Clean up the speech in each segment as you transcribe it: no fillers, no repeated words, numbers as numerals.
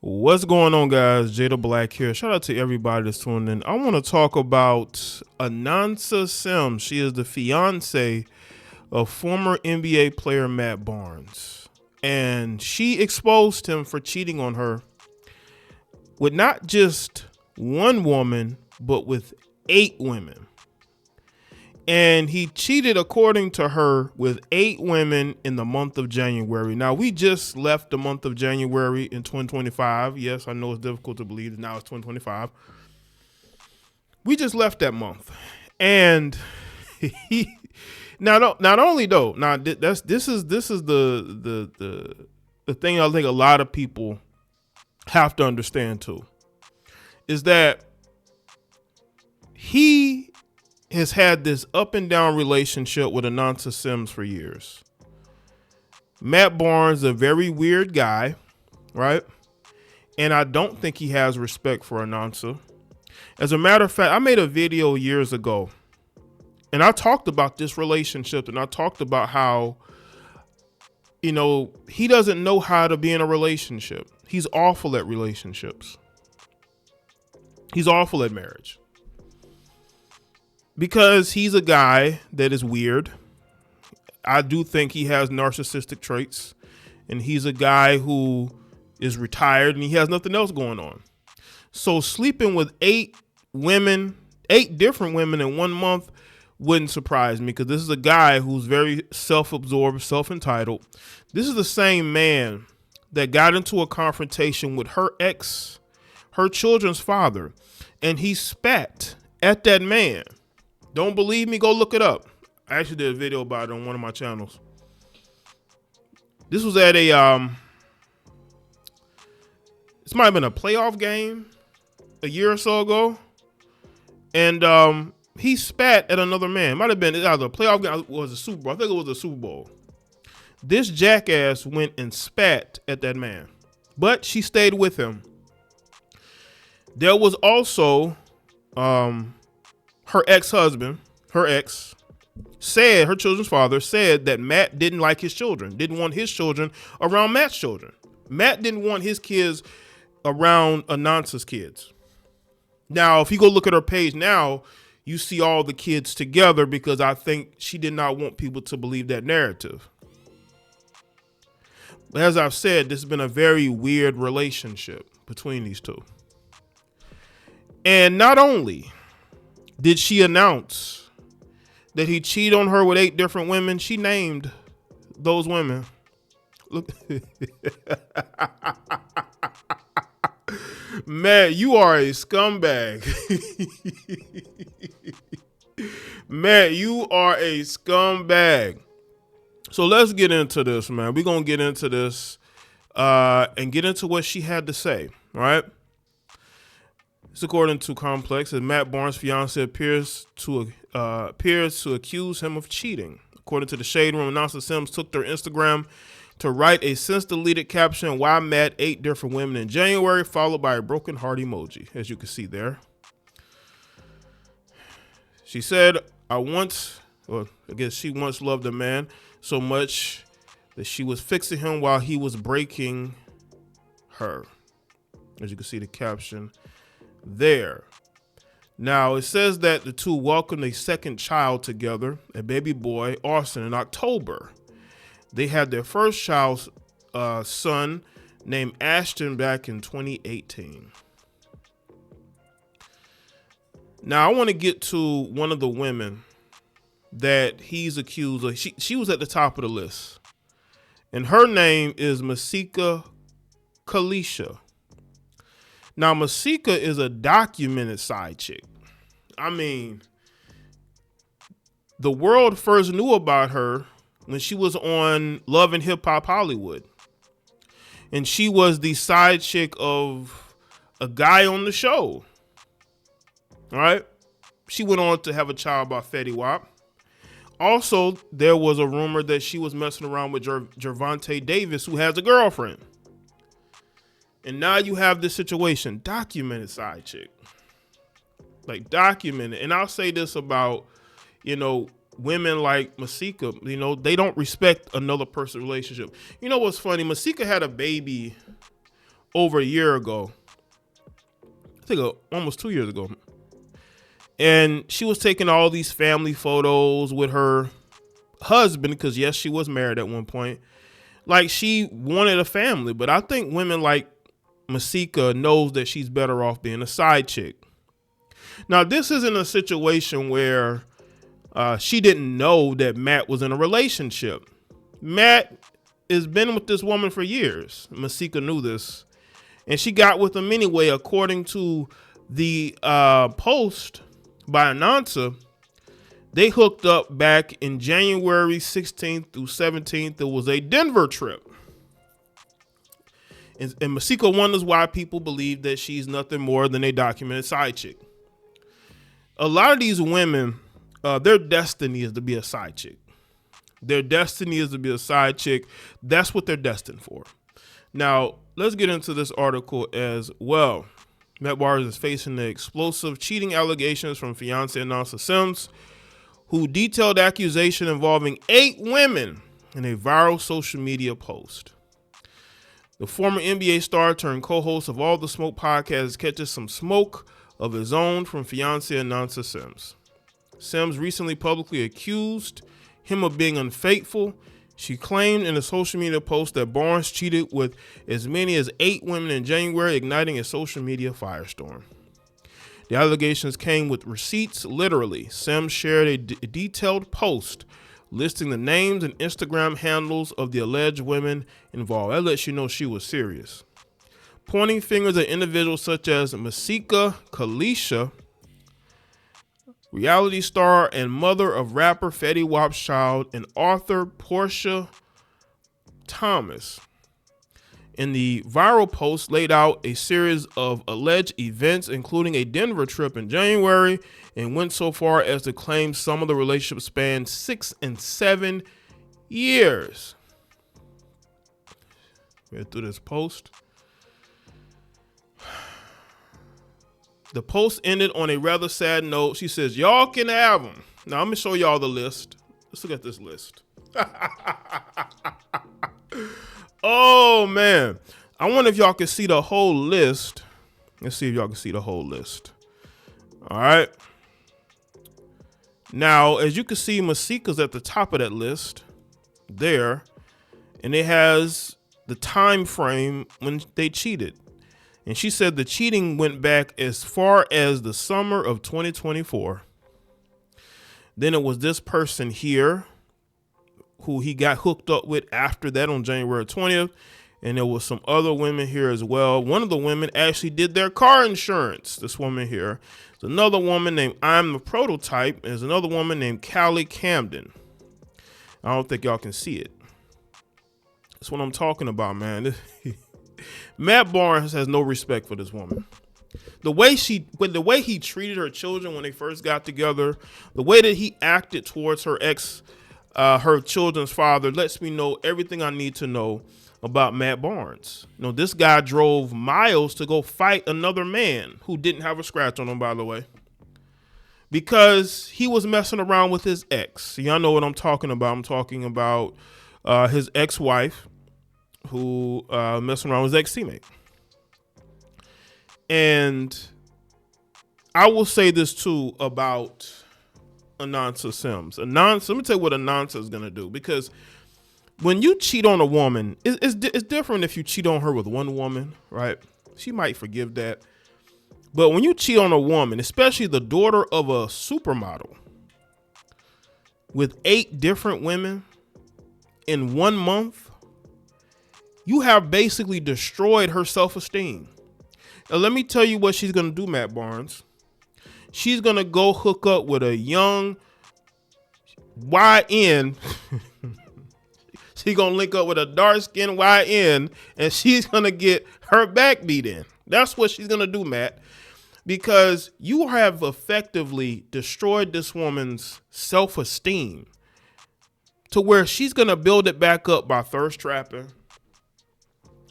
What's going on, guys? Jada Black here. Shout out to everybody that's tuning in. I want to talk about Anansa Sims. She is the fiance of former NBA player Matt Barnes. And she exposed him for cheating on her with not just one woman, but with 8 women. And he cheated, according to her, with 8 women in the month of January. Now, we just left the month of January in 2025. Yes, I know it's difficult to believe that now it's 2025. We just left that month. And he not only though, now this is the thing I think a lot of people have to understand too, is that he has had this up and down relationship with Anansa Sims for years. Matt Barnes, a very weird guy, right? And I don't think he has respect for Anansa. As a matter of fact, I made a video years ago and I talked about this relationship, and I talked about how, he doesn't know how to be in a relationship. He's awful at relationships. He's awful at marriage. Because he's a guy that is weird. I do think he has narcissistic traits, and he's a guy who is retired and he has nothing else going on. So sleeping with 8 different women in 1 month wouldn't surprise me, because this is a guy who's very self-absorbed, self-entitled. This is the same man that got into a confrontation with her children's father, and he spat at that man. Don't believe me? Go look it up. I actually did a video about it on one of my channels. This was at this might have been a playoff game a year or so ago. And he spat at another man. Might have been either a playoff game or was a Super Bowl. I think it was a Super Bowl. This jackass went and spat at that man, but she stayed with him. There was also her ex-husband, her children's father said that Matt didn't like his children, didn't want his children around Matt's children. Matt didn't want his kids around Anansa's kids. Now, if you go look at her page now, you see all the kids together, because I think she did not want people to believe that narrative. But as I've said, this has been a very weird relationship between these two. And not only did she announce that he cheated on her with 8 different women, she named those women. Look. Matt, you are a scumbag. Matt, you are a scumbag. So let's get into this, man. We're going to get into this and get into what she had to say, all right? It's according to Complex, that Matt Barnes' fiance appears to accuse him of cheating. According to the Shade Room, Anansa Sims took their Instagram to write a since-deleted caption, "Why Matt 8 different women in January," followed by a broken heart emoji, as you can see there. She said, she once loved a man so much that she was fixing him while he was breaking her. As you can see the caption there. Now, it says that the two welcomed a second child together, a baby boy, Austin, in October. They had their first child's son named Ashton back in 2018. Now, I want to get to one of the women that he's accused of. She was at the top of the list, and her name is Masika Kalisha. Now, Masika is a documented side chick. I mean, the world first knew about her when she was on Love and Hip Hop Hollywood. And she was the side chick of a guy on the show. All right. She went on to have a child by Fetty Wap. Also, there was a rumor that she was messing around with Gervonta Davis, who has a girlfriend. And now you have this situation, documented side chick. Like, documented. And I'll say this about, women like Masika, they don't respect another person's relationship. You know what's funny? Masika had a baby over a year ago. I think almost 2 years ago. And she was taking all these family photos with her husband, because yes, she was married at one point. Like, she wanted a family, but I think women like Masika knows that she's better off being a side chick. Now, this isn't a situation where she didn't know that Matt was in a relationship. Matt has been with this woman for years. Masika knew this, and she got with him anyway. According to the post by Anansa, they hooked up back in January 16th through 17th. It was a Denver trip. And Masika wonders why people believe that she's nothing more than a documented side chick. A lot of these women, their destiny is to be a side chick. Their destiny is to be a side chick. That's what they're destined for. Now, let's get into this article as well. Matt Barnes is facing the explosive cheating allegations from fiance Anansa Sims, who detailed accusation involving 8 women in a viral social media post. The former NBA star turned co-host of All the Smoke podcast catches some smoke of his own from fiance Anansa Sims. Sims recently publicly accused him of being unfaithful. She claimed in a social media post that Barnes cheated with as many as 8 women in January, igniting a social media firestorm. The allegations came with receipts, literally. Sims shared a detailed post listing the names and Instagram handles of the alleged women involved. That lets you know she was serious. Pointing fingers at individuals such as Masika Kalisha, reality star and mother of rapper Fetty Wap's child, and author Portia Thomas. In the viral post laid out a series of alleged events, including a Denver trip in January, and went so far as to claim some of the relationship spanned 6 and 7 years. Read through this post. The post ended on a rather sad note. She says, y'all can have them. Now, I'm going to show y'all the list. Let's look at this list. Oh, man. I wonder if y'all can see the whole list. Let's see if y'all can see the whole list. All right. Now, as you can see, Masika's at the top of that list there. And it has the time frame when they cheated. And she said the cheating went back as far as the summer of 2024. Then it was this person here who he got hooked up with after that on January 20th. And there was some other women here as well. One of the women actually did their car insurance. This woman here. There's another woman named I'm the Prototype. There's another woman named Callie Camden. I don't think y'all can see it. That's what I'm talking about, man. Matt Barnes has no respect for this woman. The way he treated her children when they first got together, the way that he acted towards her children's father, lets me know everything I need to know about Matt Barnes. You know, this guy drove miles to go fight another man who didn't have a scratch on him, by the way, because he was messing around with his ex. Y'all know what I'm talking about. I'm talking about his ex-wife, who messing around with his ex-teammate. And I will say this too about Anansa Sims. Let me tell you what Anansa is going to do, because when you cheat on a woman, it's different if you cheat on her with one woman, right? She might forgive that. But when you cheat on a woman, especially the daughter of a supermodel, with 8 different women in 1 month, you have basically destroyed her self-esteem. Now, let me tell you what she's going to do, Matt Barnes. She's going to go hook up with a young YN. She's going to link up with a dark-skinned YN, and she's going to get her back beat in. That's what she's going to do, Matt, because you have effectively destroyed this woman's self-esteem to where she's going to build it back up by thirst trapping.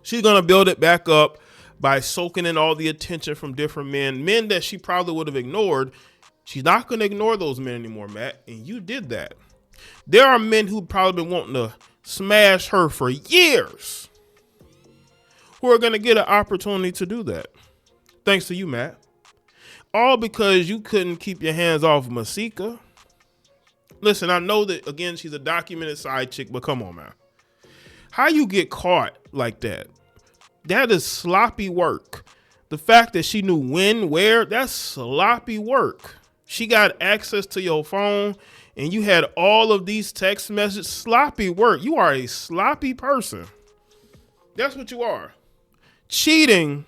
She's going to build it back up by soaking in all the attention from different men that she probably would have ignored. She's not going to ignore those men anymore, Matt. And you did that. There are men who probably been wanting to smash her for years. who are going to get an opportunity to do that. Thanks to you, Matt. All because you couldn't keep your hands off Masika. Listen, I know that, again, she's a documented side chick, but come on, man. How you get caught like that? That is sloppy work. The fact that she knew when, where, that's sloppy work. She got access to your phone and you had all of these text messages. Sloppy work. You are a sloppy person. That's what you are. Cheating,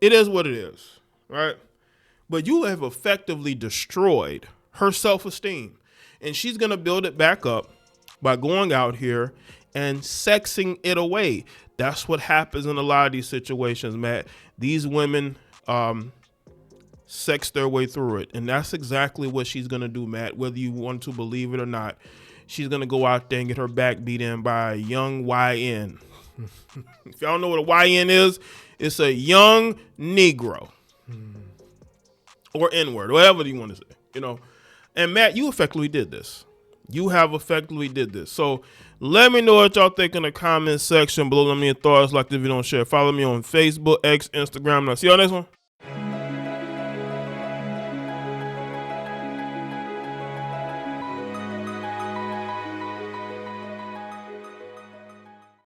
it is what it is, right? But you have effectively destroyed her self-esteem. And she's going to build it back up by going out here and sexing it away. That's what happens in a lot of these situations, Matt. These women sex their way through it. And that's exactly what she's going to do, Matt, whether you want to believe it or not. She's going to go out there and get her back beat in by a young YN. If y'all know what a YN is, it's a young Negro. Or N-word, whatever you want to say, you know. And Matt, you effectively did this. You have effectively did this. So let me know what y'all think in the comment section below. Let me know your thoughts. Like this video, don't share. Follow me on Facebook, X, Instagram. And I'll see y'all next one.